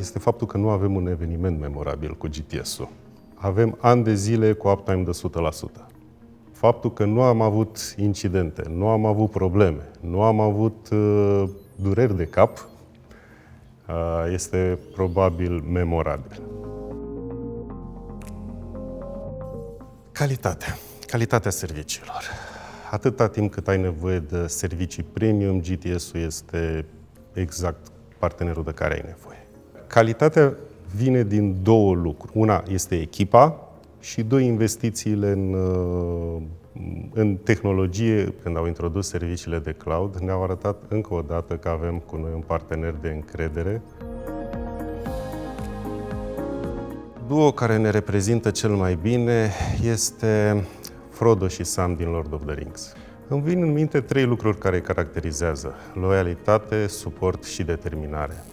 este faptul că nu avem un eveniment memorabil cu GTS-ul. Avem ani de zile cu uptime de 100%. Faptul că nu am avut incidente, nu am avut probleme, nu am avut dureri de cap, este probabil memorabil. Calitatea serviciilor. Atâta timp cât ai nevoie de servicii premium, GTS-ul este exact partenerul de care ai nevoie. Calitatea vine din două lucruri. Una este echipa și doi, investițiile în tehnologie. Când au introdus serviciile de cloud, ne-au arătat încă o dată că avem cu noi un partener de încredere. Duo care ne reprezintă cel mai bine este Frodo și Sam din Lord of the Rings. Îmi vin în minte trei lucruri care îi caracterizează: loialitate, suport și determinare.